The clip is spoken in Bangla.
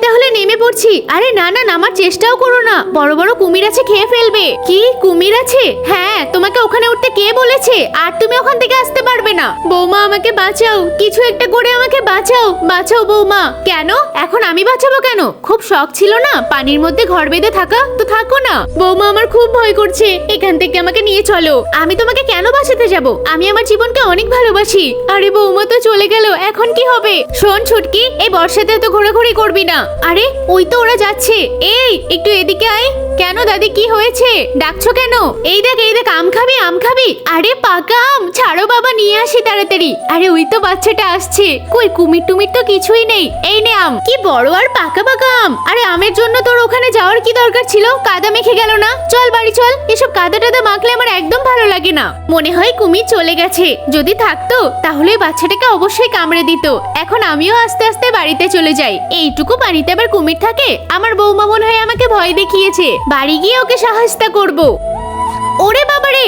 তাহলে নেমে পড়ছি। আরে না না, নামার চেষ্টাও করো না, বড় বড় কুমির আছে, খেয়ে ফেলবে। কি কুমির আছে? হ্যাঁ, তোমাকে ওখানে উঠতে কে বলেছে? আর তুমি ওখান থেকে আসতে পারবে না। বৌমা আমাকে বাঁচাও, কিছু একটা করে আমাকে বাঁচাও, বাঁচাও বৌমা। কেন এখন আমি বাঁচাবো কেন? খুব শখ ছিল না পানির মধ্যে ঘর বেঁধে থাকা, তো থাকো না। বৌমা আমার খুব ভয় করছে, এখান থেকে আমাকে নিয়ে চলো। আমি তোমাকে কেন বাঁচাতে যাব? আমি আমার জীবনকে অনেক ভালোবাসি। আরে বৌমা তো চলে গেল, এখন কি হবে? শোন ছুটকি, এই বর্ষাতে তো ঘোরাঘুরি করবি না। আরে ওই তো ওরা যাচ্ছে। এই একটু এদিকে আয়। কেন দাদি, কি হয়েছে? ডাকছো কেন? এই দেখ এই দেখ, আম খাবি আম খাবি? আরে পাকা আম, ছাড়ো বাবা, নিয়ে আসি তাড়াতাড়ি। আরে ওই তো বাচ্চাটা আসছে। কই কুমির টুমির তো কিছুই নেই। এই নে আম, কি বড় আর পাকা পাকা আম। আরে আমের জন্য তোর ওখানে যাওয়ার কি দরকার ছিল? কাদা মেখে গেল না? চল বাড়ি চল, এসব কাদা টাদা মাখলে আমার একদম ভালো লাগে না। মনে হয় কুমির চলে গেছে, যদি থাকতো তাহলে বাচ্চাটাকে অবশ্যই কামড়ে দিত। এখন আমিও আস্তে আস্তে বাড়িতে চলে যাই। এইটুকু পানিতে আবার কুমির থাকে? আমার বৌমা মনে হয় আমাকে ভয় দেখিয়েছে, বাড়ি গিয়ে ওকে সাহায্য করব। ওরে বাবারে,